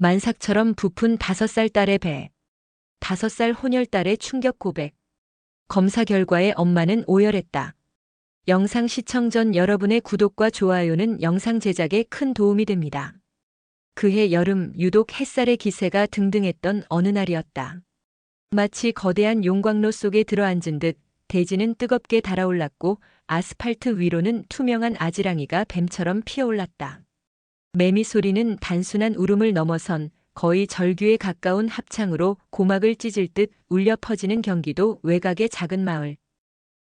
만삭처럼 부푼 5살 딸의 배. 5살 혼혈딸의 충격 고백. 검사 결과에 엄마는 오열했다. 영상 시청 전 여러분의 구독과 좋아요는 영상 제작에 큰 도움이 됩니다. 그해 여름 유독 햇살의 기세가 등등했던 어느 날이었다. 마치 거대한 용광로 속에 들어앉은 듯 대지는 뜨겁게 달아올랐고 아스팔트 위로는 투명한 아지랑이가 뱀처럼 피어올랐다. 매미 소리는 단순한 울음을 넘어선 거의 절규에 가까운 합창으로 고막을 찢을 듯 울려 퍼지는 경기도 외곽의 작은 마을.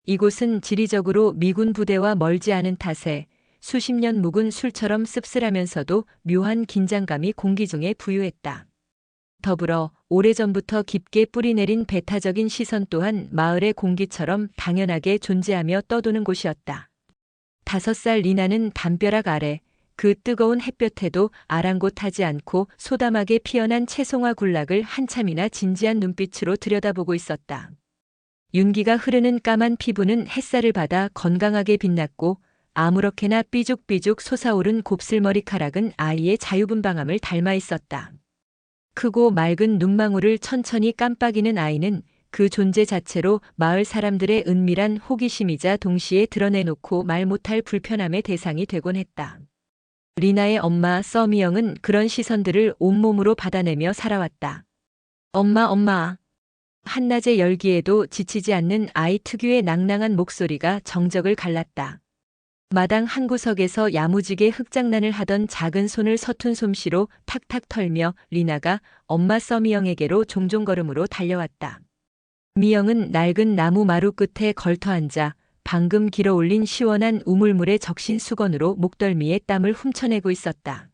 이곳은 지리적으로 미군 부대와 멀지 않은 탓에 수십 년 묵은 술처럼 씁쓸하면서도 묘한 긴장감이 공기 중에 부유했다. 더불어 오래전부터 깊게 뿌리내린 배타적인 시선 또한 마을의 공기처럼 당연하게 존재하며 떠도는 곳이었다. 5살 리나는 담벼락 아래 그 뜨거운 햇볕에도 아랑곳하지 않고 소담하게 피어난 채송화 군락을 한참이나 진지한 눈빛으로 들여다보고 있었다. 윤기가 흐르는 까만 피부는 햇살을 받아 건강하게 빛났고 아무렇게나 삐죽삐죽 솟아오른 곱슬머리카락은 아이의 자유분방함을 닮아 있었다. 크고 맑은 눈망울을 천천히 깜빡이는 아이는 그 존재 자체로 마을 사람들의 은밀한 호기심이자 동시에 드러내놓고 말 못할 불편함의 대상이 되곤 했다. 리나의 엄마 써미영은 그런 시선들을 온몸으로 받아내며 살아왔다. 엄마, 엄마. 한낮의 열기에도 지치지 않는 아이 특유의 낭낭한 목소리가 정적을 갈랐다. 마당 한 구석에서 야무지게 흙장난을 하던 작은 손을 서툰 솜씨로 탁탁 털며 리나가 엄마 써미영에게로 종종 걸음으로 달려왔다. 미영은 낡은 나무 마루 끝에 걸터앉아 방금 길어 올린 시원한 우물물에 적신 수건으로 목덜미에 땀을 훔쳐내고 있었다.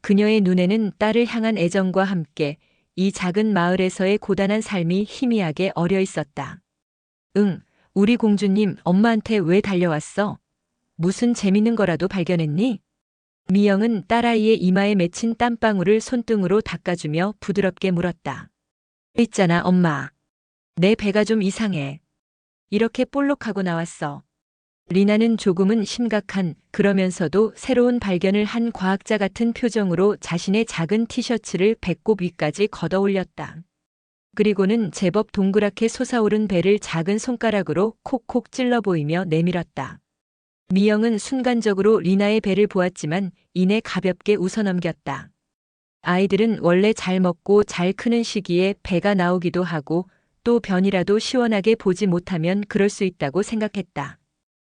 그녀의 눈에는 딸을 향한 애정과 함께 이 작은 마을에서의 고단한 삶이 희미하게 어려 있었다. 응, 우리 공주님 엄마한테 왜 달려왔어? 무슨 재밌는 거라도 발견했니? 미영은 딸아이의 이마에 맺힌 땀방울을 손등으로 닦아주며 부드럽게 물었다. 있잖아, 엄마. 내 배가 좀 이상해. 이렇게 볼록하고 나왔어. 리나는 조금은 심각한 그러면서도 새로운 발견을 한 과학자 같은 표정으로 자신의 작은 티셔츠를 배꼽 위까지 걷어 올렸다. 그리고는 제법 동그랗게 솟아오른 배를 작은 손가락으로 콕콕 찔러 보이며 내밀었다. 미영은 순간적으로 리나의 배를 보았지만 이내 가볍게 웃어넘겼다. 아이들은 원래 잘 먹고 잘 크는 시기에 배가 나오기도 하고 또 변이라도 시원하게 보지 못하면 그럴 수 있다고 생각했다.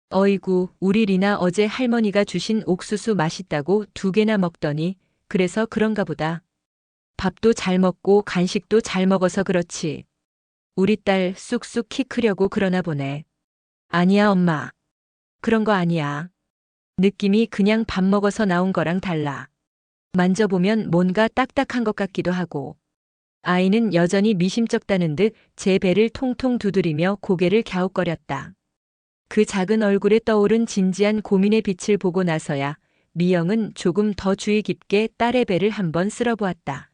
어이구, 우리 리나 어제 할머니가 주신 옥수수 맛있다고 2개나 먹더니 그래서 그런가 보다. 밥도 잘 먹고 간식도 잘 먹어서 그렇지. 우리 딸 쑥쑥 키 크려고 그러나 보네. 아니야, 엄마. 그런 거 아니야. 느낌이 그냥 밥 먹어서 나온 거랑 달라. 만져보면 뭔가 딱딱한 것 같기도 하고. 아이는 여전히 미심쩍다는 듯 제 배를 통통 두드리며 고개를 갸웃거렸다. 그 작은 얼굴에 떠오른 진지한 고민의 빛을 보고 나서야 미영은 조금 더 주의 깊게 딸의 배를 한번 쓸어보았다.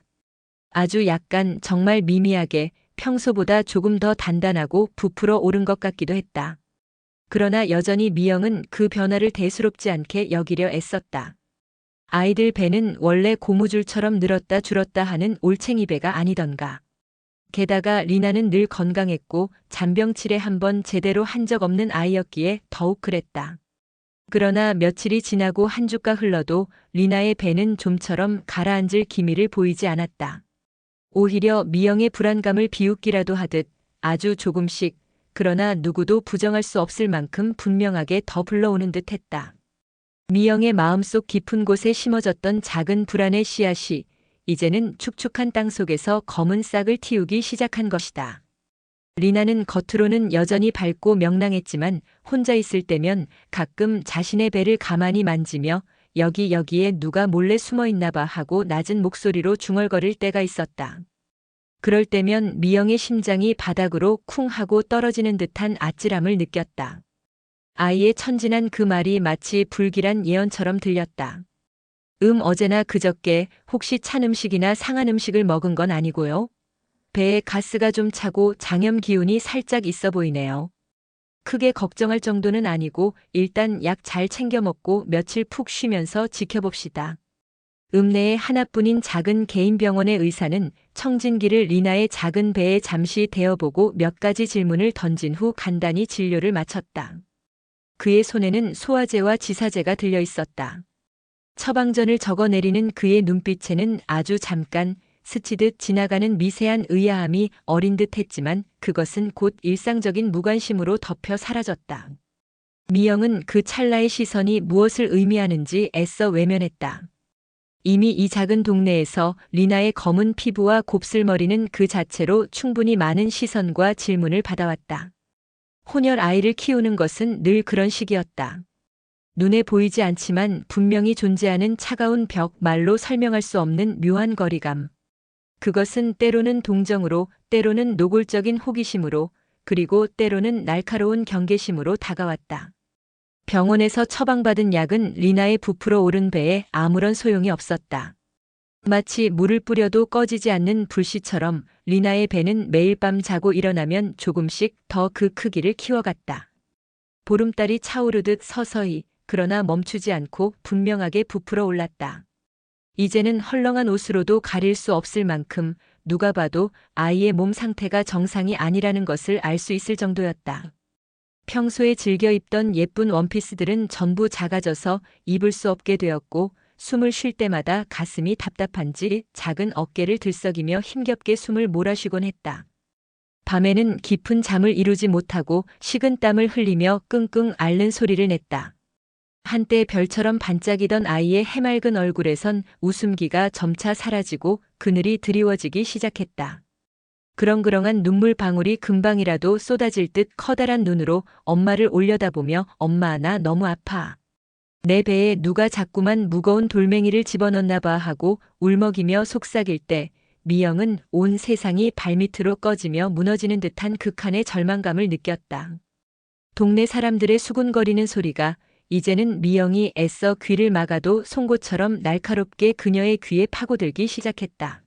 아주 약간 정말 미미하게 평소보다 조금 더 단단하고 부풀어 오른 것 같기도 했다. 그러나 여전히 미영은 그 변화를 대수롭지 않게 여기려 애썼다. 아이들 배는 원래 고무줄처럼 늘었다 줄었다 하는 올챙이 배가 아니던가. 게다가 리나는 늘 건강했고 잔병치레 한번 제대로 한 적 없는 아이였기에 더욱 그랬다. 그러나 며칠이 지나고 한 주가 흘러도 리나의 배는 좀처럼 가라앉을 기미를 보이지 않았다. 오히려 미영의 불안감을 비웃기라도 하듯 아주 조금씩 그러나 누구도 부정할 수 없을 만큼 분명하게 더 불러오는 듯했다. 미영의 마음속 깊은 곳에 심어졌던 작은 불안의 씨앗이 이제는 축축한 땅 속에서 검은 싹을 틔우기 시작한 것이다. 리나는 겉으로는 여전히 밝고 명랑했지만 혼자 있을 때면 가끔 자신의 배를 가만히 만지며 여기에 누가 몰래 숨어 있나 봐 하고 낮은 목소리로 중얼거릴 때가 있었다. 그럴 때면 미영의 심장이 바닥으로 쿵 하고 떨어지는 듯한 아찔함을 느꼈다. 아이의 천진한 그 말이 마치 불길한 예언처럼 들렸다. 어제나 그저께 혹시 찬 음식이나 상한 음식을 먹은 건 아니고요? 배에 가스가 좀 차고 장염 기운이 살짝 있어 보이네요. 크게 걱정할 정도는 아니고 일단 약 잘 챙겨 먹고 며칠 푹 쉬면서 지켜봅시다. 읍내에 하나뿐인 작은 개인 병원의 의사는 청진기를 리나의 작은 배에 잠시 대어보고 몇 가지 질문을 던진 후 간단히 진료를 마쳤다. 그의 손에는 소화제와 지사제가 들려 있었다. 처방전을 적어내리는 그의 눈빛에는 아주 잠깐 스치듯 지나가는 미세한 의아함이 어린 듯 했지만 그것은 곧 일상적인 무관심으로 덮여 사라졌다. 미영은 그 찰나의 시선이 무엇을 의미하는지 애써 외면했다. 이미 이 작은 동네에서 리나의 검은 피부와 곱슬머리는 그 자체로 충분히 많은 시선과 질문을 받아왔다. 혼혈 아이를 키우는 것은 늘 그런 식이었다. 눈에 보이지 않지만 분명히 존재하는 차가운 벽, 말로 설명할 수 없는 묘한 거리감. 그것은 때로는 동정으로, 때로는 노골적인 호기심으로, 그리고 때로는 날카로운 경계심으로 다가왔다. 병원에서 처방받은 약은 리나의 부풀어 오른 배에 아무런 소용이 없었다. 마치 물을 뿌려도 꺼지지 않는 불씨처럼 리나의 배는 매일 밤 자고 일어나면 조금씩 더 그 크기를 키워갔다. 보름달이 차오르듯 서서히, 그러나 멈추지 않고 분명하게 부풀어 올랐다. 이제는 헐렁한 옷으로도 가릴 수 없을 만큼 누가 봐도 아이의 몸 상태가 정상이 아니라는 것을 알 수 있을 정도였다. 평소에 즐겨 입던 예쁜 원피스들은 전부 작아져서 입을 수 없게 되었고 숨을 쉴 때마다 가슴이 답답한지 작은 어깨를 들썩이며 힘겹게 숨을 몰아쉬곤 했다. 밤에는 깊은 잠을 이루지 못하고 식은 땀을 흘리며 끙끙 앓는 소리를 냈다. 한때 별처럼 반짝이던 아이의 해맑은 얼굴에선 웃음기가 점차 사라지고 그늘이 드리워지기 시작했다. 그렁그렁한 눈물 방울이 금방이라도 쏟아질 듯 커다란 눈으로 엄마를 올려다보며 엄마 나 너무 아파. 내 배에 누가 자꾸만 무거운 돌멩이를 집어넣나 봐 하고 울먹이며 속삭일 때 미영은 온 세상이 발밑으로 꺼지며 무너지는 듯한 극한의 절망감을 느꼈다. 동네 사람들의 수군거리는 소리가 이제는 미영이 애써 귀를 막아도 송곳처럼 날카롭게 그녀의 귀에 파고들기 시작했다.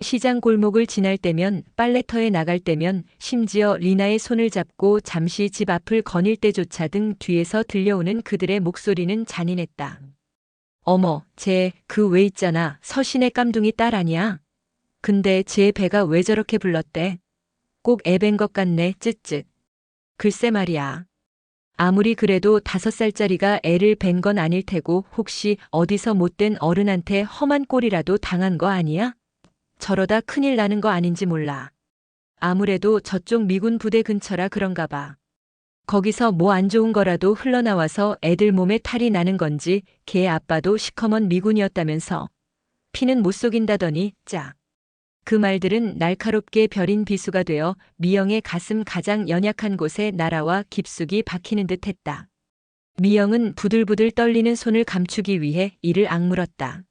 시장 골목을 지날 때면 빨래터에 나갈 때면 심지어 리나의 손을 잡고 잠시 집 앞을 거닐 때조차 등 뒤에서 들려오는 그들의 목소리는 잔인했다. 어머, 쟤 그 왜 있잖아. 서신의 깜둥이 딸 아니야? 근데 쟤 배가 왜 저렇게 불렀대? 꼭 애밴 것 같네. 쯧쯧. 글쎄 말이야. 아무리 그래도 5살짜리가 애를 뵌 건 아닐 테고 혹시 어디서 못된 어른한테 험한 꼴이라도 당한 거 아니야? 저러다 큰일 나는 거 아닌지 몰라. 아무래도 저쪽 미군 부대 근처라 그런가 봐. 거기서 뭐 안 좋은 거라도 흘러나와서 애들 몸에 탈이 나는 건지 걔 아빠도 시커먼 미군이었다면서. 피는 못 속인다더니 짜. 그 말들은 날카롭게 벼린 비수가 되어 미영의 가슴 가장 연약한 곳에 날아와 깊숙이 박히는 듯 했다. 미영은 부들부들 떨리는 손을 감추기 위해 이를 악물었다.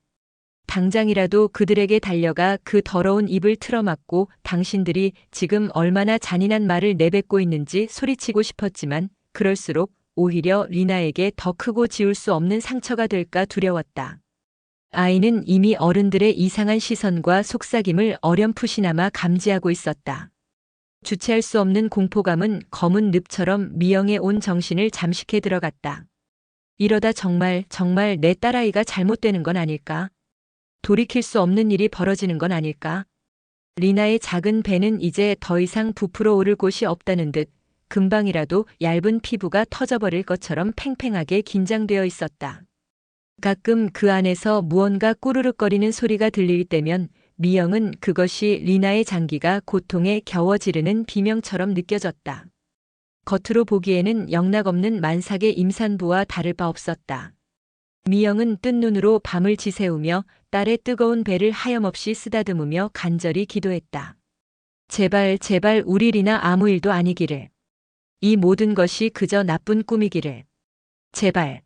당장이라도 그들에게 달려가 그 더러운 입을 틀어막고 당신들이 지금 얼마나 잔인한 말을 내뱉고 있는지 소리치고 싶었지만 그럴수록 오히려 리나에게 더 크고 지울 수 없는 상처가 될까 두려웠다. 아이는 이미 어른들의 이상한 시선과 속삭임을 어렴풋이나마 감지하고 있었다. 주체할 수 없는 공포감은 검은 늪처럼 미영의 온 정신을 잠식해 들어갔다. 이러다 정말 내 딸아이가 잘못되는 건 아닐까? 돌이킬 수 없는 일이 벌어지는 건 아닐까? 리나의 작은 배는 이제 더 이상 부풀어 오를 곳이 없다는 듯 금방이라도 얇은 피부가 터져버릴 것처럼 팽팽하게 긴장되어 있었다. 가끔 그 안에서 무언가 꾸르륵거리는 소리가 들릴 때면 미영은 그것이 리나의 장기가 고통에 겨워 지르는 비명처럼 느껴졌다. 겉으로 보기에는 영락없는 만삭의 임산부와 다를 바 없었다. 미영은 뜬 눈으로 밤을 지새우며 딸의 뜨거운 배를 하염없이 쓰다듬으며 간절히 기도했다. 제발 우리 리나 아무 일도 아니기를. 이 모든 것이 그저 나쁜 꿈이기를. 제발.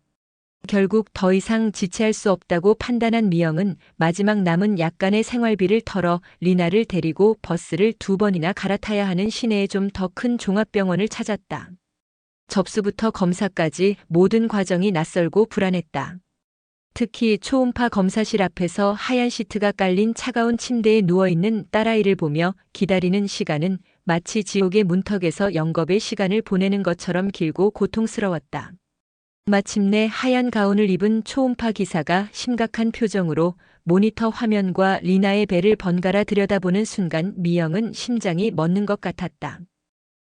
결국 더 이상 지체할 수 없다고 판단한 미영은 마지막 남은 약간의 생활비를 털어 리나를 데리고 버스를 2번이나 갈아타야 하는 시내의 좀 더 큰 종합병원을 찾았다. 접수부터 검사까지 모든 과정이 낯설고 불안했다. 특히 초음파 검사실 앞에서 하얀 시트가 깔린 차가운 침대에 누워있는 딸아이를 보며 기다리는 시간은 마치 지옥의 문턱에서 영겁의 시간을 보내는 것처럼 길고 고통스러웠다. 마침내 하얀 가운을 입은 초음파 기사가 심각한 표정으로 모니터 화면과 리나의 배를 번갈아 들여다보는 순간 미영은 심장이 멎는 것 같았다.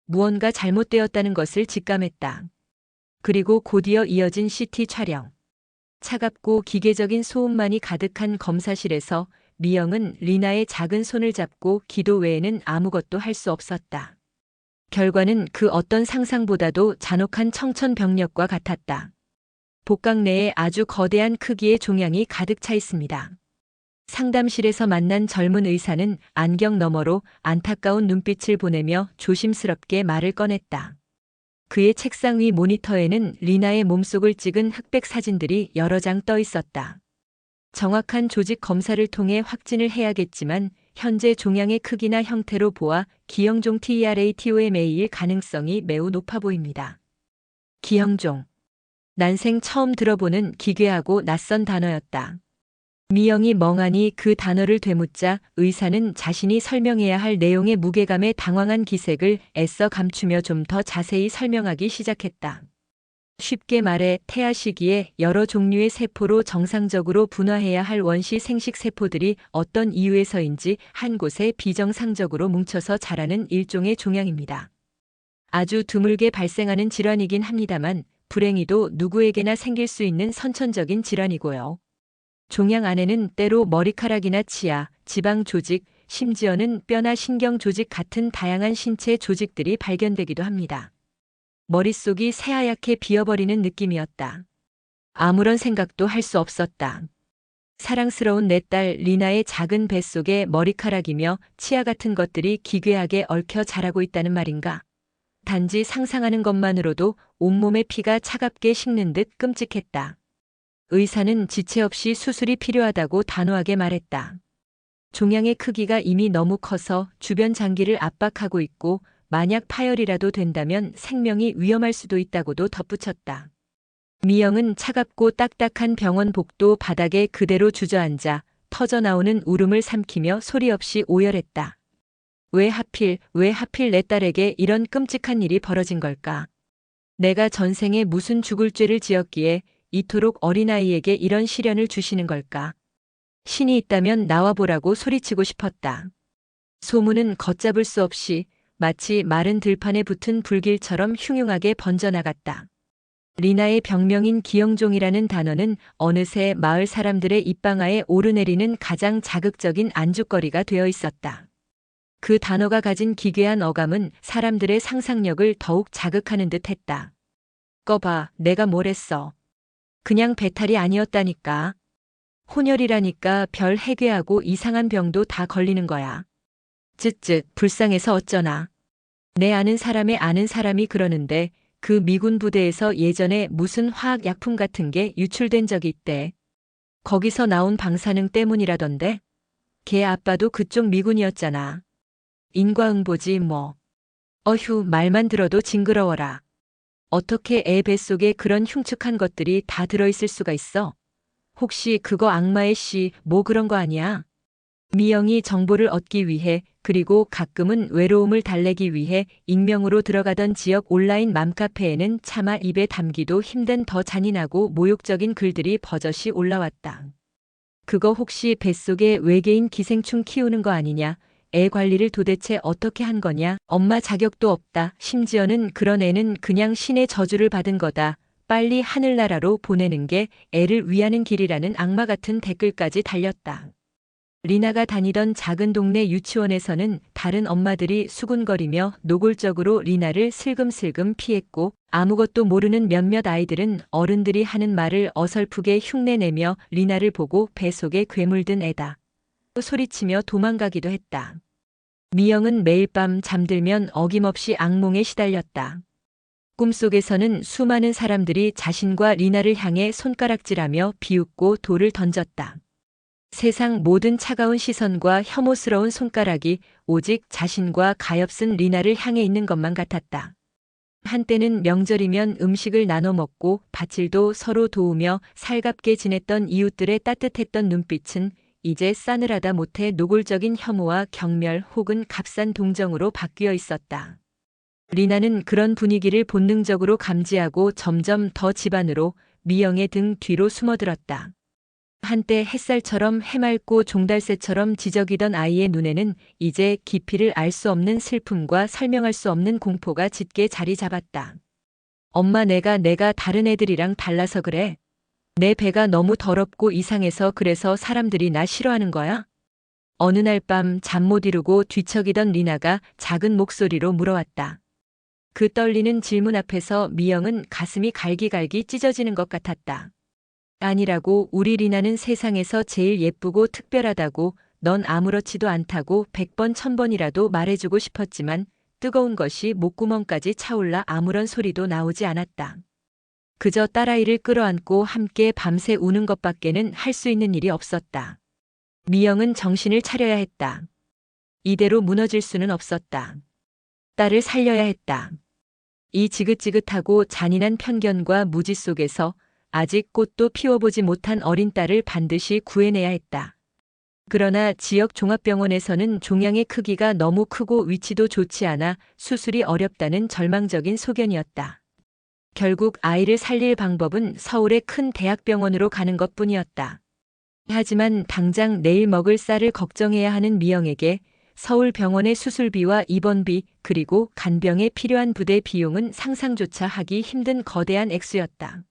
무언가 잘못되었다는 것을 직감했다. 그리고 곧이어 이어진 CT 촬영. 차갑고 기계적인 소음만이 가득한 검사실에서 미영은 리나의 작은 손을 잡고 기도 외에는 아무것도 할 수 없었다. 결과는 그 어떤 상상보다도 잔혹한 청천벽력과 같았다. 복강 내에 아주 거대한 크기의 종양이 가득 차 있습니다. 상담실에서 만난 젊은 의사는 안경 너머로 안타까운 눈빛을 보내며 조심스럽게 말을 꺼냈다. 그의 책상 위 모니터에는 리나의 몸속을 찍은 흑백 사진들이 여러 장 떠 있었다. 정확한 조직 검사를 통해 확진을 해야겠지만 현재 종양의 크기나 형태로 보아 기형종 TRATOMA일 가능성이 매우 높아 보입니다. 기형종. 난생 처음 들어보는 기괴하고 낯선 단어였다. 미영이 멍하니 그 단어를 되묻자 의사는 자신이 설명해야 할 내용의 무게감에 당황한 기색을 애써 감추며 좀 더 자세히 설명하기 시작했다. 쉽게 말해 태아 시기에 여러 종류의 세포로 정상적으로 분화해야 할 원시 생식 세포들이 어떤 이유에서인지 한 곳에 비정상적으로 뭉쳐서 자라는 일종의 종양입니다. 아주 드물게 발생하는 질환이긴 합니다만 불행히도 누구에게나 생길 수 있는 선천적인 질환이고요. 종양 안에는 때로 머리카락이나 치아, 지방 조직, 심지어는 뼈나 신경 조직 같은 다양한 신체 조직들이 발견되기도 합니다. 머릿속이 새하얗게 비어버리는 느낌이었다. 아무런 생각도 할 수 없었다. 사랑스러운 내 딸 리나의 작은 뱃속에 머리카락이며 치아 같은 것들이 기괴하게 얽혀 자라고 있다는 말인가. 단지 상상하는 것만으로도 온몸의 피가 차갑게 식는 듯 끔찍했다. 의사는 지체 없이 수술이 필요하다고 단호하게 말했다. 종양의 크기가 이미 너무 커서 주변 장기를 압박하고 있고 만약 파열이라도 된다면 생명이 위험할 수도 있다고도 덧붙였다. 미영은 차갑고 딱딱한 병원 복도 바닥에 그대로 주저앉아 터져나오는 울음을 삼키며 소리 없이 오열했다. 왜 하필 내 딸에게 이런 끔찍한 일이 벌어진 걸까? 내가 전생에 무슨 죽을 죄를 지었기에 이토록 어린아이에게 이런 시련을 주시는 걸까? 신이 있다면 나와보라고 소리치고 싶었다. 소문은 걷잡을 수 없이 마치 마른 들판에 붙은 불길처럼 흉흉하게 번져나갔다. 리나의 병명인 기형종이라는 단어는 어느새 마을 사람들의 입방아에 오르내리는 가장 자극적인 안주거리가 되어 있었다. 그 단어가 가진 기괴한 어감은 사람들의 상상력을 더욱 자극하는 듯 했다. 꺼봐, 내가 뭘 했어. 그냥 배탈이 아니었다니까. 혼혈이라니까 별 해괴하고 이상한 병도 다 걸리는 거야. 쯧쯧, 불쌍해서 어쩌나. 내 아는 사람의 아는 사람이 그러는데 그 미군 부대에서 예전에 무슨 화학약품 같은 게 유출된 적이 있대. 거기서 나온 방사능 때문이라던데. 걔 아빠도 그쪽 미군이었잖아. 인과응보지 뭐. 어휴, 말만 들어도 징그러워라. 어떻게 애 뱃속에 그런 흉측한 것들이 다 들어있을 수가 있어? 혹시 그거 악마의 씨 뭐 그런 거 아니야? 미영이 정보를 얻기 위해 그리고 가끔은 외로움을 달래기 위해 익명으로 들어가던 지역 온라인 맘카페에는 차마 입에 담기도 힘든 더 잔인하고 모욕적인 글들이 버젓이 올라왔다. 그거 혹시 뱃속에 외계인 기생충 키우는 거 아니냐? 애 관리를 도대체 어떻게 한 거냐? 엄마 자격도 없다. 심지어는 그런 애는 그냥 신의 저주를 받은 거다. 빨리 하늘나라로 보내는 게 애를 위하는 길이라는 악마 같은 댓글까지 달렸다. 리나가 다니던 작은 동네 유치원에서는 다른 엄마들이 수군거리며 노골적으로 리나를 슬금슬금 피했고 아무것도 모르는 몇몇 아이들은 어른들이 하는 말을 어설프게 흉내내며 리나를 보고 뱃속에 괴물든 애다 소리치며 도망가기도 했다. 미영은 매일 밤 잠들면 어김없이 악몽에 시달렸다. 꿈속에서는 수많은 사람들이 자신과 리나를 향해 손가락질하며 비웃고 돌을 던졌다. 세상 모든 차가운 시선과 혐오스러운 손가락이 오직 자신과 가엾은 리나를 향해 있는 것만 같았다. 한때는 명절이면 음식을 나눠 먹고 바칠도 서로 도우며 살갑게 지냈던 이웃들의 따뜻했던 눈빛은 이제 싸늘하다 못해 노골적인 혐오와 경멸 혹은 값싼 동정으로 바뀌어 있었다. 리나는 그런 분위기를 본능적으로 감지하고 점점 더 집 안으로 미영의 등 뒤로 숨어들었다. 한때 햇살처럼 해맑고 종달새처럼 지저귀던 아이의 눈에는 이제 깊이를 알 수 없는 슬픔과 설명할 수 없는 공포가 짙게 자리 잡았다. 엄마, 내가 다른 애들이랑 달라서 그래. 내 배가 너무 더럽고 이상해서 그래서 사람들이 나 싫어하는 거야? 어느 날 밤 잠 못 이루고 뒤척이던 리나가 작은 목소리로 물어왔다. 그 떨리는 질문 앞에서 미영은 가슴이 갈기갈기 찢어지는 것 같았다. 아니라고. 우리 리나는 세상에서 제일 예쁘고 특별하다고, 넌 아무렇지도 않다고 100번 1000번이라도 말해주고 싶었지만 뜨거운 것이 목구멍까지 차올라 아무런 소리도 나오지 않았다. 그저 딸아이를 끌어안고 함께 밤새 우는 것밖에는 할 수 있는 일이 없었다. 미영은 정신을 차려야 했다. 이대로 무너질 수는 없었다. 딸을 살려야 했다. 이 지긋지긋하고 잔인한 편견과 무지 속에서 아직 꽃도 피워보지 못한 어린 딸을 반드시 구해내야 했다. 그러나 지역 종합병원에서는 종양의 크기가 너무 크고 위치도 좋지 않아 수술이 어렵다는 절망적인 소견이었다. 결국 아이를 살릴 방법은 서울의 큰 대학병원으로 가는 것뿐이었다. 하지만 당장 내일 먹을 쌀을 걱정해야 하는 미영에게 서울 병원의 수술비와 입원비 그리고 간병에 필요한 부대 비용은 상상조차 하기 힘든 거대한 액수였다.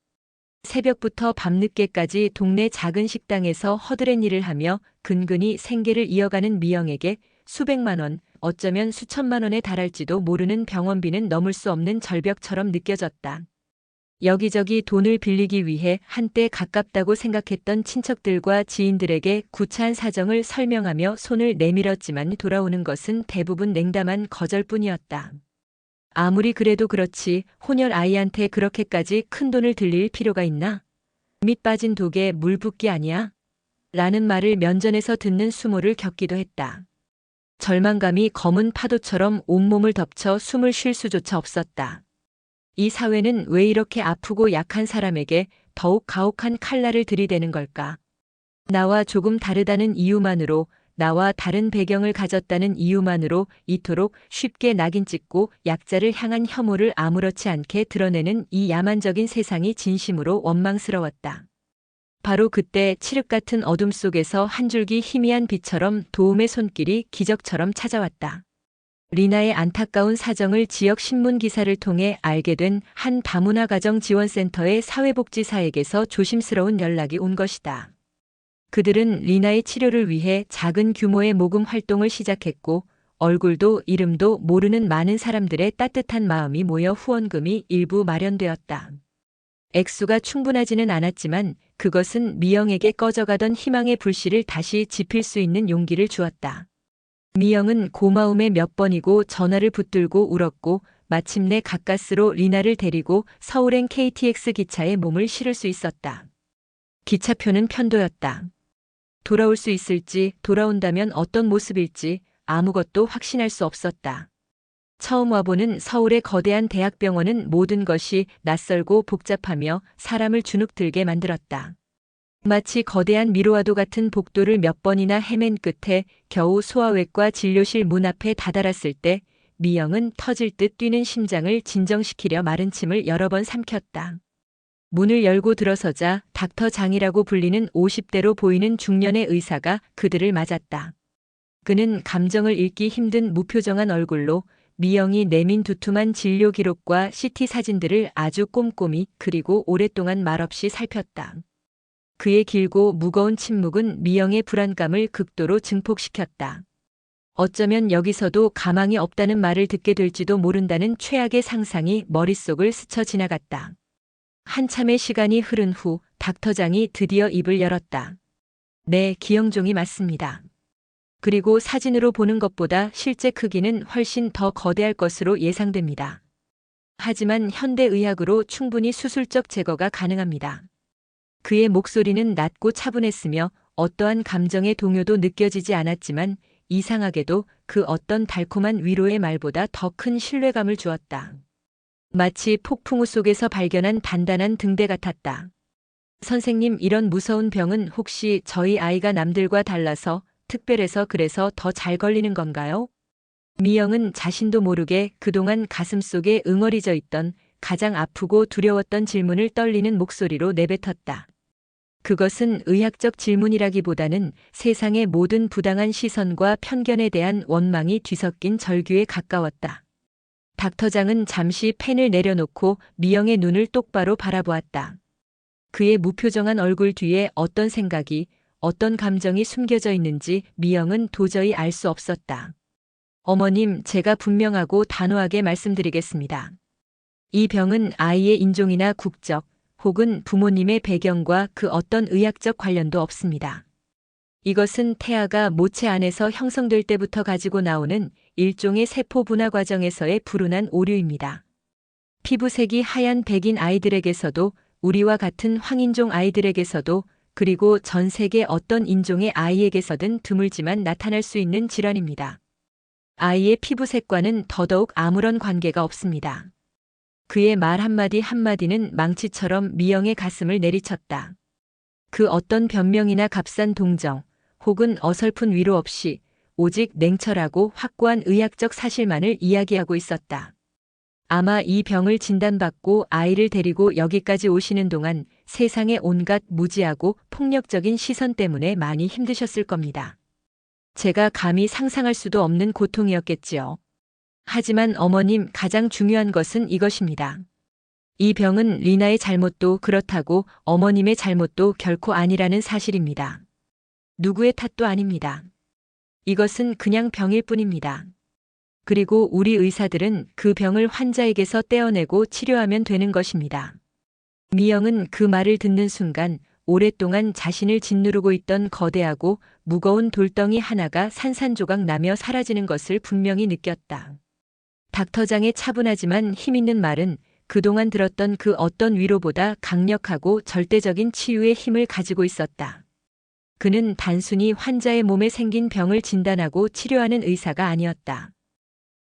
새벽부터 밤늦게까지 동네 작은 식당에서 허드렛 일을 하며 근근히 생계를 이어가는 미영에게 수백만 원, 어쩌면 수천만 원에 달할지도 모르는 병원비는 넘을 수 없는 절벽처럼 느껴졌다. 여기저기 돈을 빌리기 위해 한때 가깝다고 생각했던 친척들과 지인들에게 구차한 사정을 설명하며 손을 내밀었지만 돌아오는 것은 대부분 냉담한 거절뿐이었다. 아무리 그래도 그렇지 혼혈 아이한테 그렇게까지 큰 돈을 들릴 필요가 있나? 밑 빠진 독에 물 붓기 아니야? 라는 말을 면전에서 듣는 수모를 겪기도 했다. 절망감이 검은 파도처럼 온몸을 덮쳐 숨을 쉴 수조차 없었다. 이 사회는 왜 이렇게 아프고 약한 사람에게 더욱 가혹한 칼날을 들이대는 걸까? 나와 조금 다르다는 이유만으로, 나와 다른 배경을 가졌다는 이유만으로 이토록 쉽게 낙인 찍고 약자를 향한 혐오를 아무렇지 않게 드러내는 이 야만적인 세상이 진심으로 원망스러웠다. 바로 그때 칠흑 같은 어둠 속에서 한 줄기 희미한 빛처럼 도움의 손길이 기적처럼 찾아왔다. 리나의 안타까운 사정을 지역 신문 기사를 통해 알게 된 한 다문화 가정 지원센터의 사회복지사에게서 조심스러운 연락이 온 것이다. 그들은 리나의 치료를 위해 작은 규모의 모금 활동을 시작했고 얼굴도 이름도 모르는 많은 사람들의 따뜻한 마음이 모여 후원금이 일부 마련되었다. 액수가 충분하지는 않았지만 그것은 미영에게 꺼져가던 희망의 불씨를 다시 지필 수 있는 용기를 주었다. 미영은 고마움에 몇 번이고 전화를 붙들고 울었고 마침내 가까스로 리나를 데리고 서울행 KTX 기차에 몸을 실을 수 있었다. 기차표는 편도였다. 돌아올 수 있을지, 돌아온다면 어떤 모습일지 아무것도 확신할 수 없었다. 처음 와보는 서울의 거대한 대학병원은 모든 것이 낯설고 복잡하며 사람을 주눅들게 만들었다. 마치 거대한 미로와도 같은 복도를 몇 번이나 헤맨 끝에 겨우 소아외과 진료실 문 앞에 다다랐을 때 미영은 터질 듯 뛰는 심장을 진정시키려 마른 침을 여러 번 삼켰다. 문을 열고 들어서자 닥터 장이라고 불리는 50대로 보이는 중년의 의사가 그들을 맞았다. 그는 감정을 읽기 힘든 무표정한 얼굴로 미영이 내민 두툼한 진료 기록과 CT 사진들을 아주 꼼꼼히 그리고 오랫동안 말없이 살폈다. 그의 길고 무거운 침묵은 미영의 불안감을 극도로 증폭시켰다. 어쩌면 여기서도 가망이 없다는 말을 듣게 될지도 모른다는 최악의 상상이 머릿속을 스쳐 지나갔다. 한참의 시간이 흐른 후 닥터장이 드디어 입을 열었다. 네, 기영종이 맞습니다. 그리고 사진으로 보는 것보다 실제 크기는 훨씬 더 거대할 것으로 예상됩니다. 하지만 현대의학으로 충분히 수술적 제거가 가능합니다. 그의 목소리는 낮고 차분했으며 어떠한 감정의 동요도 느껴지지 않았지만 이상하게도 그 어떤 달콤한 위로의 말보다 더 큰 신뢰감을 주었다. 마치 폭풍우 속에서 발견한 단단한 등대 같았다. 선생님, 이런 무서운 병은 혹시 저희 아이가 남들과 달라서 특별해서 그래서 더 잘 걸리는 건가요? 미영은 자신도 모르게 그동안 가슴속에 응어리져 있던 가장 아프고 두려웠던 질문을 떨리는 목소리로 내뱉었다. 그것은 의학적 질문이라기보다는 세상의 모든 부당한 시선과 편견에 대한 원망이 뒤섞인 절규에 가까웠다. 닥터장은 잠시 펜을 내려놓고 미영의 눈을 똑바로 바라보았다. 그의 무표정한 얼굴 뒤에 어떤 생각이, 어떤 감정이 숨겨져 있는지 미영은 도저히 알 수 없었다. 어머님, 제가 분명하고 단호하게 말씀드리겠습니다. 이 병은 아이의 인종이나 국적, 혹은 부모님의 배경과 그 어떤 의학적 관련도 없습니다. 이것은 태아가 모체 안에서 형성될 때부터 가지고 나오는 일종의 세포 분화 과정에서의 불운한 오류입니다. 피부색이 하얀 백인 아이들에게서도 우리와 같은 황인종 아이들에게서도 그리고 전 세계 어떤 인종의 아이에게서든 드물지만 나타날 수 있는 질환입니다. 아이의 피부색과는 더더욱 아무런 관계가 없습니다. 그의 말 한마디 한마디는 망치처럼 미영의 가슴을 내리쳤다. 그 어떤 변명이나 값싼 동정, 혹은 어설픈 위로 없이 오직 냉철하고 확고한 의학적 사실만을 이야기하고 있었다. 아마 이 병을 진단받고 아이를 데리고 여기까지 오시는 동안 세상의 온갖 무지하고 폭력적인 시선 때문에 많이 힘드셨을 겁니다. 제가 감히 상상할 수도 없는 고통이었겠지요. 하지만 어머님, 가장 중요한 것은 이것입니다. 이 병은 리나의 잘못도 그렇다고 어머님의 잘못도 결코 아니라는 사실입니다. 누구의 탓도 아닙니다. 이것은 그냥 병일 뿐입니다. 그리고 우리 의사들은 그 병을 환자에게서 떼어내고 치료하면 되는 것입니다. 미영은 그 말을 듣는 순간 오랫동안 자신을 짓누르고 있던 거대하고 무거운 돌덩이 하나가 산산조각 나며 사라지는 것을 분명히 느꼈다. 닥터장의 차분하지만 힘있는 말은 그동안 들었던 그 어떤 위로보다 강력하고 절대적인 치유의 힘을 가지고 있었다. 그는 단순히 환자의 몸에 생긴 병을 진단하고 치료하는 의사가 아니었다.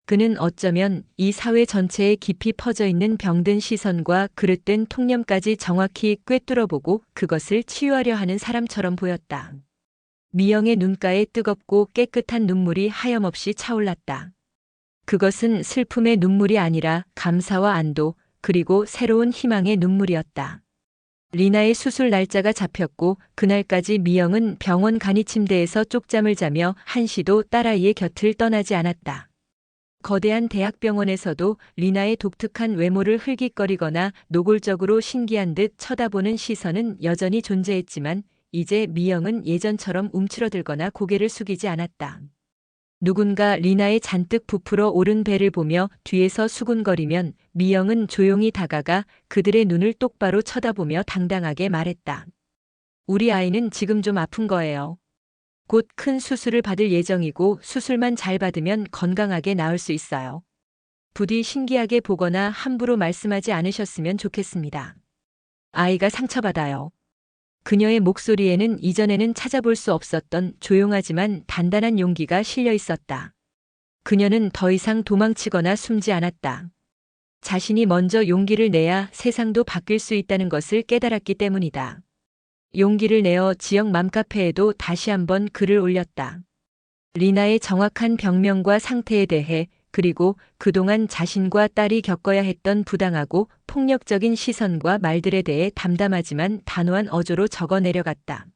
그는 어쩌면 이 사회 전체에 깊이 퍼져 있는 병든 시선과 그릇된 통념까지 정확히 꿰뚫어보고 그것을 치유하려 하는 사람처럼 보였다. 미영의 눈가에 뜨겁고 깨끗한 눈물이 하염없이 차올랐다. 그것은 슬픔의 눈물이 아니라 감사와 안도, 그리고 새로운 희망의 눈물이었다. 리나의 수술 날짜가 잡혔고 그날까지 미영은 병원 간이 침대에서 쪽잠을 자며 한시도 딸아이의 곁을 떠나지 않았다. 거대한 대학병원에서도 리나의 독특한 외모를 흘깃거리거나 노골적으로 신기한 듯 쳐다보는 시선은 여전히 존재했지만 이제 미영은 예전처럼 움츠러들거나 고개를 숙이지 않았다. 누군가 리나의 잔뜩 부풀어 오른 배를 보며 뒤에서 수군거리면 미영은 조용히 다가가 그들의 눈을 똑바로 쳐다보며 당당하게 말했다. 우리 아이는 지금 좀 아픈 거예요. 곧 큰 수술을 받을 예정이고 수술만 잘 받으면 건강하게 나을 수 있어요. 부디 신기하게 보거나 함부로 말씀하지 않으셨으면 좋겠습니다. 아이가 상처받아요. 그녀의 목소리에는 이전에는 찾아볼 수 없었던 조용하지만 단단한 용기가 실려 있었다. 그녀는 더 이상 도망치거나 숨지 않았다. 자신이 먼저 용기를 내야 세상도 바뀔 수 있다는 것을 깨달았기 때문이다. 용기를 내어 지역 맘카페에도 다시 한번 글을 올렸다. 리나의 정확한 병명과 상태에 대해 그리고 그동안 자신과 딸이 겪어야 했던 부당하고 폭력적인 시선과 말들에 대해 담담하지만 단호한 어조로 적어 내려갔다.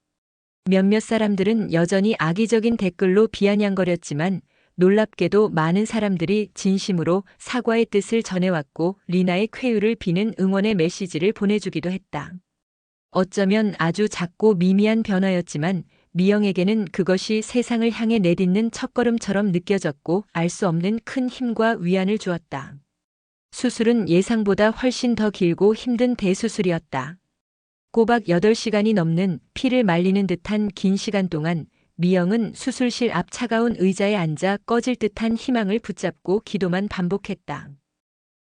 몇몇 사람들은 여전히 악의적인 댓글로 비아냥거렸지만 놀랍게도 많은 사람들이 진심으로 사과의 뜻을 전해왔고 리나의 쾌유를 비는 응원의 메시지를 보내주기도 했다. 어쩌면 아주 작고 미미한 변화였지만 미영에게는 그것이 세상을 향해 내딛는 첫걸음처럼 느껴졌고 알 수 없는 큰 힘과 위안을 주었다. 수술은 예상보다 훨씬 더 길고 힘든 대수술이었다. 꼬박 8시간이 넘는 피를 말리는 듯한 긴 시간 동안 미영은 수술실 앞 차가운 의자에 앉아 꺼질 듯한 희망을 붙잡고 기도만 반복했다.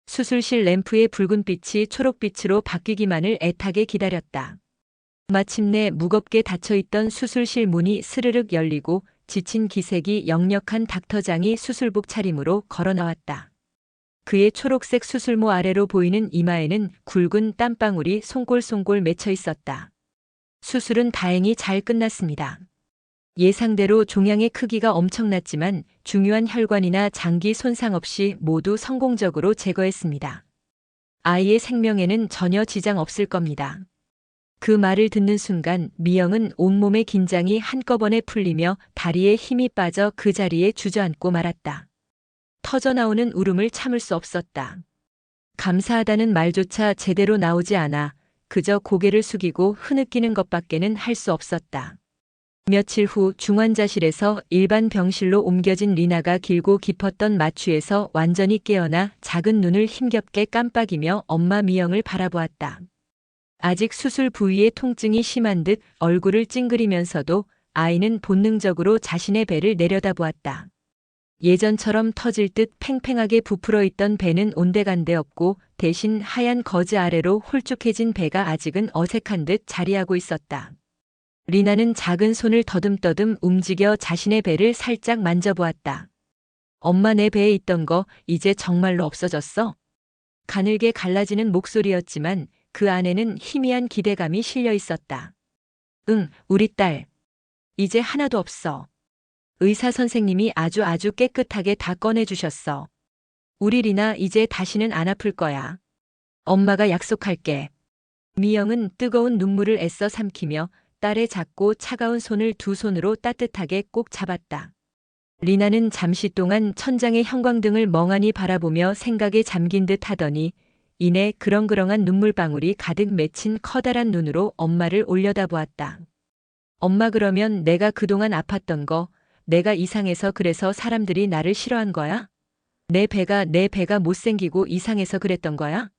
수술실 램프의 붉은 빛이 초록빛으로 바뀌기만을 애타게 기다렸다. 마침내 무겁게 닫혀있던 수술실 문이 스르륵 열리고 지친 기색이 역력한 닥터장이 수술복 차림으로 걸어 나왔다. 그의 초록색 수술모 아래로 보이는 이마에는 굵은 땀방울이 송골송골 맺혀 있었다. 수술은 다행히 잘 끝났습니다. 예상대로 종양의 크기가 엄청났지만 중요한 혈관이나 장기 손상 없이 모두 성공적으로 제거했습니다. 아이의 생명에는 전혀 지장 없을 겁니다. 그 말을 듣는 순간 미영은 온몸의 긴장이 한꺼번에 풀리며 다리에 힘이 빠져 그 자리에 주저앉고 말았다. 터져나오는 울음을 참을 수 없었다. 감사하다는 말조차 제대로 나오지 않아 그저 고개를 숙이고 흐느끼는 것밖에는 할 수 없었다. 며칠 후 중환자실에서 일반 병실로 옮겨진 리나가 길고 깊었던 마취에서 완전히 깨어나 작은 눈을 힘겹게 깜빡이며 엄마 미영을 바라보았다. 아직 수술 부위의 통증이 심한 듯 얼굴을 찡그리면서도 아이는 본능적으로 자신의 배를 내려다보았다. 예전처럼 터질 듯 팽팽하게 부풀어 있던 배는 온데간데 없고 대신 하얀 거즈 아래로 홀쭉해진 배가 아직은 어색한 듯 자리하고 있었다. 리나는 작은 손을 더듬더듬 움직여 자신의 배를 살짝 만져보았다. 엄마 내 배에 있던 거 이제 정말로 없어졌어? 가늘게 갈라지는 목소리였지만 그 안에는 희미한 기대감이 실려 있었다. 응, 우리 딸. 이제 하나도 없어. 의사 선생님이 아주 깨끗하게 다 꺼내주셨어. 우리 리나 이제 다시는 안 아플 거야. 엄마가 약속할게. 미영은 뜨거운 눈물을 애써 삼키며 딸의 작고 차가운 손을 두 손으로 따뜻하게 꼭 잡았다. 리나는 잠시 동안 천장의 형광등을 멍하니 바라보며 생각에 잠긴 듯 하더니 이내 그렁그렁한 눈물방울이 가득 맺힌 커다란 눈으로 엄마를 올려다보았다. 엄마 그러면 내가 그동안 아팠던 거 내가 이상해서 그래서 사람들이 나를 싫어한 거야? 내 배가 못생기고 이상해서 그랬던 거야?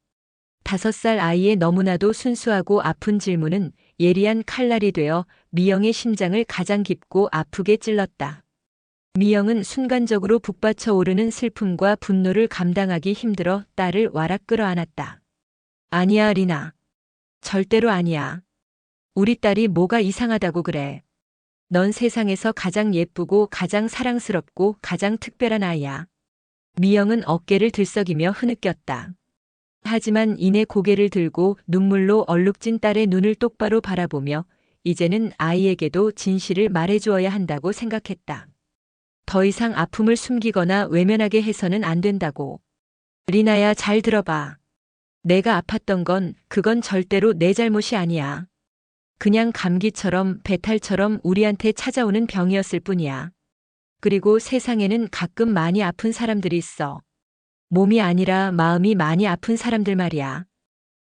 5살 아이의 너무나도 순수하고 아픈 질문은 예리한 칼날이 되어 미영의 심장을 가장 깊고 아프게 찔렀다. 미영은 순간적으로 북받쳐 오르는 슬픔과 분노를 감당하기 힘들어 딸을 와락 끌어안았다. 아니야, 리나. 절대로 아니야. 우리 딸이 뭐가 이상하다고 그래. 넌 세상에서 가장 예쁘고 가장 사랑스럽고 가장 특별한 아이야. 미영은 어깨를 들썩이며 흐느꼈다. 하지만 이내 고개를 들고 눈물로 얼룩진 딸의 눈을 똑바로 바라보며 이제는 아이에게도 진실을 말해주어야 한다고 생각했다. 더 이상 아픔을 숨기거나 외면하게 해서는 안 된다고. 리나야, 잘 들어봐. 내가 아팠던 건 그건 절대로 내 잘못이 아니야. 그냥 감기처럼 배탈처럼 우리한테 찾아오는 병이었을 뿐이야. 그리고 세상에는 가끔 많이 아픈 사람들이 있어. 몸이 아니라 마음이 많이 아픈 사람들 말이야.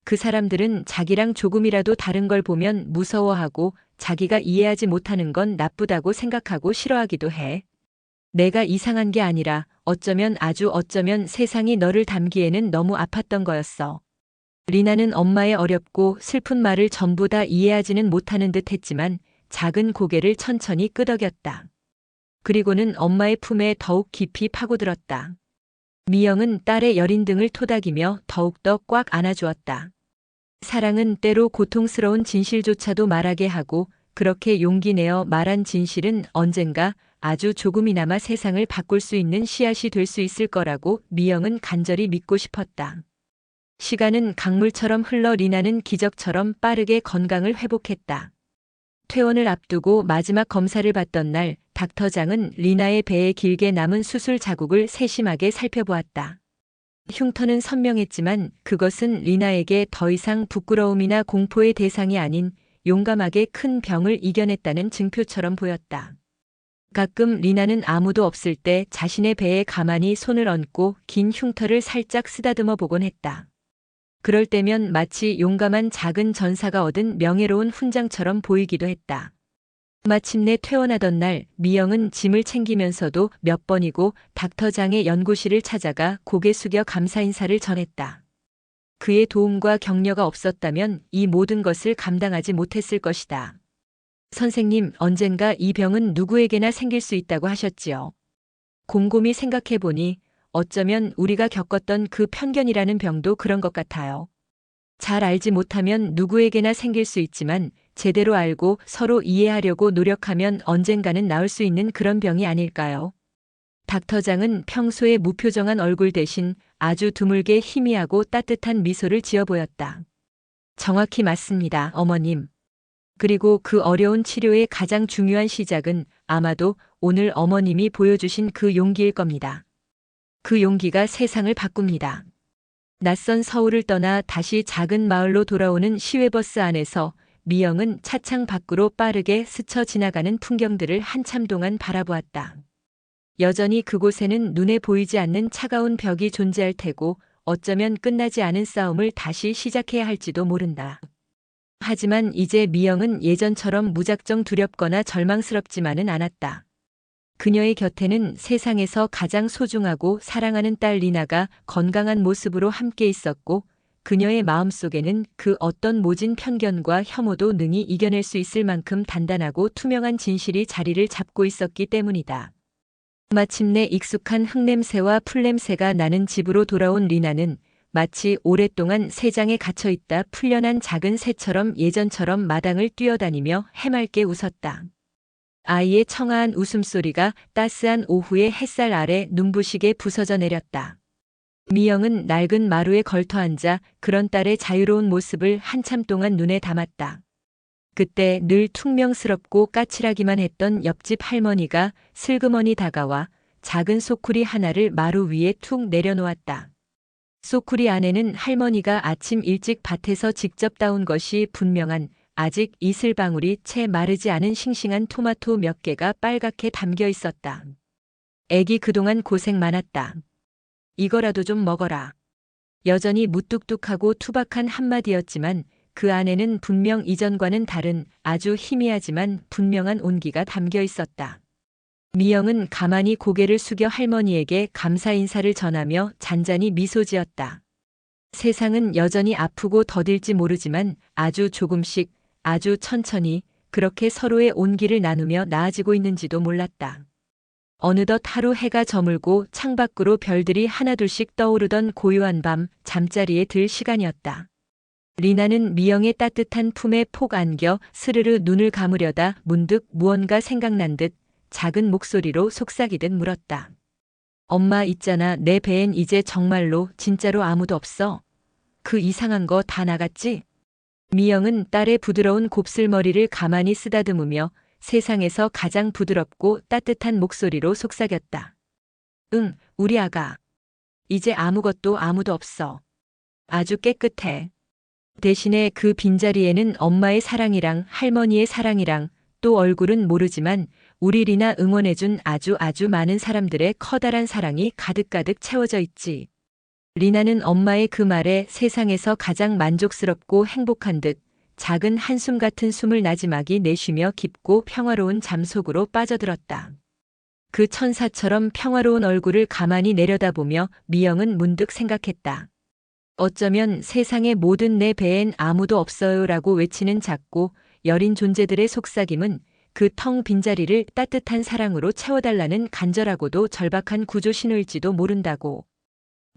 그 사람들은 자기랑 조금이라도 다른 걸 보면 무서워하고 자기가 이해하지 못하는 건 나쁘다고 생각하고 싫어하기도 해. 내가 이상한 게 아니라 어쩌면 세상이 너를 담기에는 너무 아팠던 거였어. 리나는 엄마의 어렵고 슬픈 말을 전부 다 이해하지는 못하는 듯 했지만 작은 고개를 천천히 끄덕였다. 그리고는 엄마의 품에 더욱 깊이 파고들었다. 미영은 딸의 여린 등을 토닥이며 더욱더 꽉 안아주었다. 사랑은 때로 고통스러운 진실조차도 말하게 하고 그렇게 용기 내어 말한 진실은 언젠가 아주 조금이나마 세상을 바꿀 수 있는 씨앗이 될 수 있을 거라고 미영은 간절히 믿고 싶었다. 시간은 강물처럼 흘러 리나는 기적처럼 빠르게 건강을 회복했다. 퇴원을 앞두고 마지막 검사를 받던 날 닥터장은 리나의 배에 길게 남은 수술 자국을 세심하게 살펴보았다. 흉터는 선명했지만 그것은 리나에게 더 이상 부끄러움이나 공포의 대상이 아닌 용감하게 큰 병을 이겨냈다는 증표처럼 보였다. 가끔 리나는 아무도 없을 때 자신의 배에 가만히 손을 얹고 긴 흉터를 살짝 쓰다듬어 보곤 했다. 그럴 때면 마치 용감한 작은 전사가 얻은 명예로운 훈장처럼 보이기도 했다. 마침내 퇴원하던 날 미영은 짐을 챙기면서도 몇 번이고 닥터장의 연구실을 찾아가 고개 숙여 감사 인사를 전했다. 그의 도움과 격려가 없었다면 이 모든 것을 감당하지 못했을 것이다. 선생님, 언젠가 이 병은 누구에게나 생길 수 있다고 하셨지요. 곰곰이 생각해보니 어쩌면 우리가 겪었던 그 편견이라는 병도 그런 것 같아요. 잘 알지 못하면 누구에게나 생길 수 있지만 제대로 알고 서로 이해하려고 노력하면 언젠가는 나을 수 있는 그런 병이 아닐까요? 닥터장은 평소의 무표정한 얼굴 대신 아주 드물게 희미하고 따뜻한 미소를 지어 보였다. 정확히 맞습니다, 어머님. 그리고 그 어려운 치료의 가장 중요한 시작은 아마도 오늘 어머님이 보여주신 그 용기일 겁니다. 그 용기가 세상을 바꿉니다. 낯선 서울을 떠나 다시 작은 마을로 돌아오는 시외버스 안에서 미영은 차창 밖으로 빠르게 스쳐 지나가는 풍경들을 한참 동안 바라보았다. 여전히 그곳에는 눈에 보이지 않는 차가운 벽이 존재할 테고 어쩌면 끝나지 않은 싸움을 다시 시작해야 할지도 모른다. 하지만 이제 미영은 예전처럼 무작정 두렵거나 절망스럽지만은 않았다. 그녀의 곁에는 세상에서 가장 소중하고 사랑하는 딸 리나가 건강한 모습으로 함께 있었고 그녀의 마음속에는 그 어떤 모진 편견과 혐오도 능히 이겨낼 수 있을 만큼 단단하고 투명한 진실이 자리를 잡고 있었기 때문이다. 마침내 익숙한 흙냄새와 풀냄새가 나는 집으로 돌아온 리나는 마치 오랫동안 새장에 갇혀있다 풀려난 작은 새처럼 예전처럼 마당을 뛰어다니며 해맑게 웃었다. 아이의 청아한 웃음소리가 따스한 오후의 햇살 아래 눈부시게 부서져 내렸다. 미영은 낡은 마루에 걸터앉아 그런 딸의 자유로운 모습을 한참 동안 눈에 담았다. 그때 늘 퉁명스럽고 까칠하기만 했던 옆집 할머니가 슬그머니 다가와 작은 소쿠리 하나를 마루 위에 툭 내려놓았다. 소쿠리 안에는 할머니가 아침 일찍 밭에서 직접 따온 것이 분명한 아직 이슬방울이 채 마르지 않은 싱싱한 토마토 몇 개가 빨갛게 담겨 있었다. 애기 그동안 고생 많았다. 이거라도 좀 먹어라. 여전히 무뚝뚝하고 투박한 한마디였지만 그 안에는 분명 이전과는 다른 아주 희미하지만 분명한 온기가 담겨 있었다. 미영은 가만히 고개를 숙여 할머니에게 감사 인사를 전하며 잔잔히 미소 지었다. 세상은 여전히 아프고 더딜지 모르지만 아주 조금씩 아주 천천히 그렇게 서로의 온기를 나누며 나아지고 있는지도 몰랐다. 어느덧 하루 해가 저물고 창밖으로 별들이 하나둘씩 떠오르던 고요한 밤 잠자리에 들 시간이었다. 리나는 미영의 따뜻한 품에 폭 안겨 스르르 눈을 감으려다 문득 무언가 생각난 듯 작은 목소리로 속삭이듯 물었다. 엄마 있잖아, 내 배엔 이제 정말로 진짜로 아무도 없어. 그 이상한 거 다 나갔지? 미영은 딸의 부드러운 곱슬머리를 가만히 쓰다듬으며 세상에서 가장 부드럽고 따뜻한 목소리로 속삭였다. 응, 우리 아가. 이제 아무것도 아무도 없어. 아주 깨끗해. 대신에 그 빈자리에는 엄마의 사랑이랑 할머니의 사랑이랑 또 얼굴은 모르지만 우리 리나 응원해준 아주 많은 사람들의 커다란 사랑이 가득가득 채워져 있지. 리나는 엄마의 그 말에 세상에서 가장 만족스럽고 행복한 듯 작은 한숨 같은 숨을 나지막이 내쉬며 깊고 평화로운 잠 속으로 빠져들었다. 그 천사처럼 평화로운 얼굴을 가만히 내려다보며 미영은 문득 생각했다. 어쩌면 세상의 모든 내 배엔 아무도 없어요라고 외치는 작고 여린 존재들의 속삭임은 그 텅 빈자리를 따뜻한 사랑으로 채워달라는 간절하고도 절박한 구조 신호일지도 모른다고.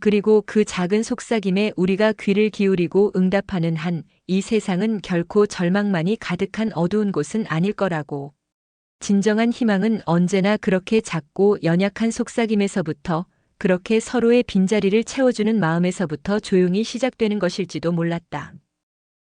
그리고 그 작은 속삭임에 우리가 귀를 기울이고 응답하는 한 이 세상은 결코 절망만이 가득한 어두운 곳은 아닐 거라고. 진정한 희망은 언제나 그렇게 작고 연약한 속삭임에서부터 그렇게 서로의 빈자리를 채워주는 마음에서부터 조용히 시작되는 것일지도 몰랐다.